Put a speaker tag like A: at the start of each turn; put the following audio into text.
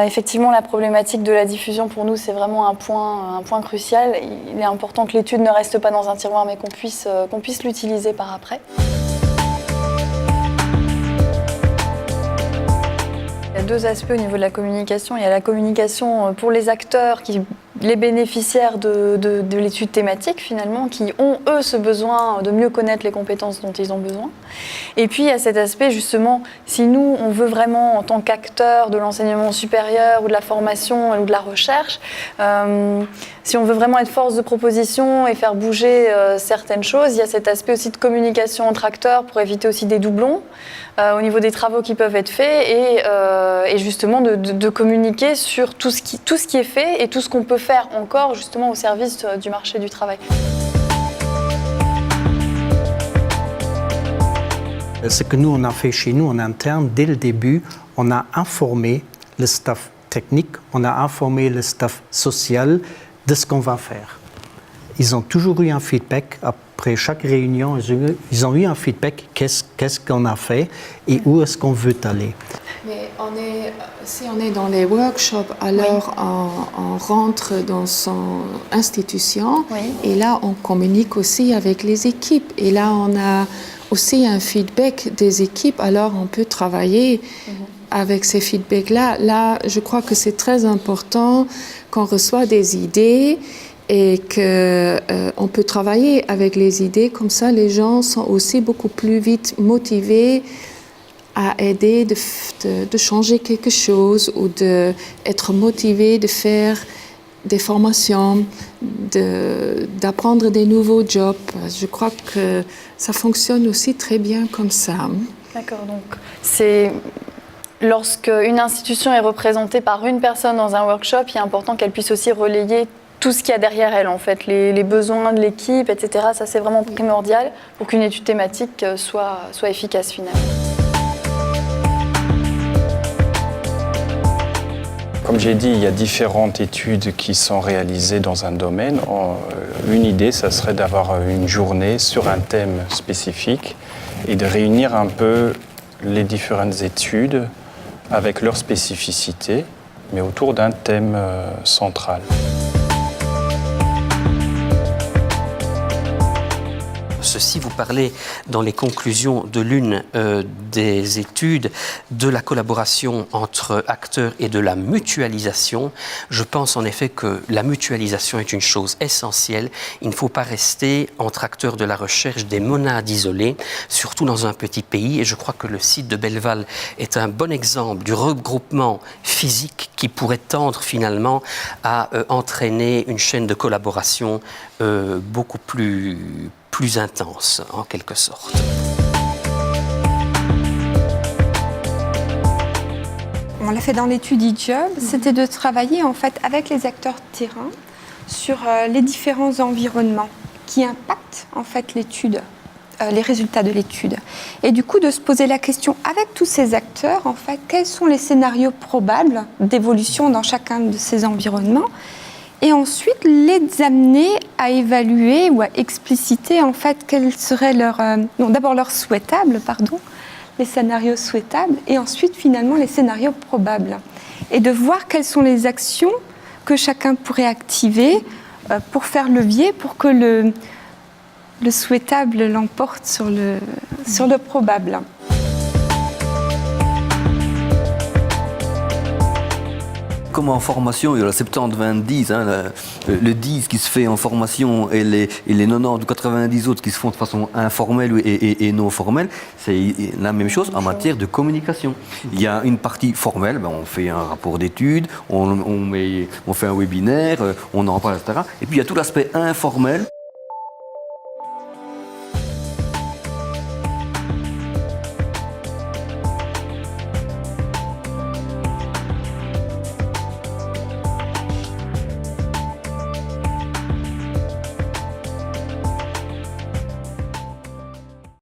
A: Effectivement, la problématique de la diffusion, pour nous, c'est vraiment un point crucial. Il est important que l'étude ne reste pas dans un tiroir, mais qu'on puisse l'utiliser par après. Il y a deux aspects au niveau de la communication. Il y a la communication pour les acteurs, les bénéficiaires de l'étude thématique finalement, qui ont eux ce besoin de mieux connaître les compétences dont ils ont besoin. Et puis il y a cet aspect justement, si nous on veut vraiment en tant qu'acteurs de l'enseignement supérieur ou de la formation ou de la recherche, si on veut vraiment être force de proposition et faire bouger certaines choses, il y a cet aspect aussi de communication entre acteurs pour éviter aussi des doublons au niveau des travaux qui peuvent être faits et justement de communiquer sur tout ce qui est fait et tout ce qu'on peut faire encore justement au service du marché du travail.
B: Ce que nous on a fait chez nous en interne, dès le début, on a informé le staff technique, on a informé le staff social de ce qu'on va faire. Ils ont toujours eu un feedback après chaque réunion, ils ont eu un feedback, qu'est-ce qu'on a fait et où est-ce qu'on veut aller.
C: Mais si on est dans les workshops, alors on rentre dans son institution et là on communique aussi avec les équipes. Et là on a aussi un feedback des équipes, alors on peut travailler avec ces feedbacks-là. Là, je crois que c'est très important qu'on reçoit des idées et qu'on peut travailler avec les idées. Comme ça, les gens sont aussi beaucoup plus vite motivés à aider de changer quelque chose ou d'être motivé de faire des formations, d'apprendre des nouveaux jobs. Je crois que ça fonctionne aussi très bien comme ça.
A: D'accord, donc c'est lorsque une institution est représentée par une personne dans un workshop, il est important qu'elle puisse aussi relayer tout ce qu'il y a derrière elle, en fait, les besoins de l'équipe, etc. Ça, c'est vraiment primordial pour qu'une étude thématique soit efficace finalement.
D: Comme j'ai dit, il y a différentes études qui sont réalisées dans un domaine. Une idée, ça serait d'avoir une journée sur un thème spécifique et de réunir un peu les différentes études avec leurs spécificités, mais autour d'un thème central.
E: Ceci, vous parlez dans les conclusions de l'une des études de la collaboration entre acteurs et de la mutualisation. Je pense en effet que la mutualisation est une chose essentielle. Il ne faut pas rester entre acteurs de la recherche des monades isolées, surtout dans un petit pays. Et je crois que le site de Belleval est un bon exemple du regroupement physique qui pourrait tendre finalement à entraîner une chaîne de collaboration beaucoup plus intense, en quelque sorte.
F: On l'a fait dans l'étude e-job, c'était de travailler en fait avec les acteurs de terrain sur les différents environnements qui impactent en fait l'étude, les résultats de l'étude. Et du coup, de se poser la question avec tous ces acteurs, en fait, quels sont les scénarios probables d'évolution dans chacun de ces environnements, et ensuite les amener à évaluer ou à expliciter en fait quels seraient d'abord souhaitables, les scénarios souhaitables, et ensuite finalement les scénarios probables. Et de voir quelles sont les actions que chacun pourrait activer pour faire levier, pour que le souhaitable l'emporte sur le probable.
G: Comme en formation, il y a la 70-20-10, le 10 qui se fait en formation et les 90 ou 90 autres qui se font de façon informelle et non formelle. C'est la même chose en matière de communication. Il y a une partie formelle, on fait un rapport d'études, on fait un webinaire, on en parle, etc. Et puis il y a tout l'aspect informel.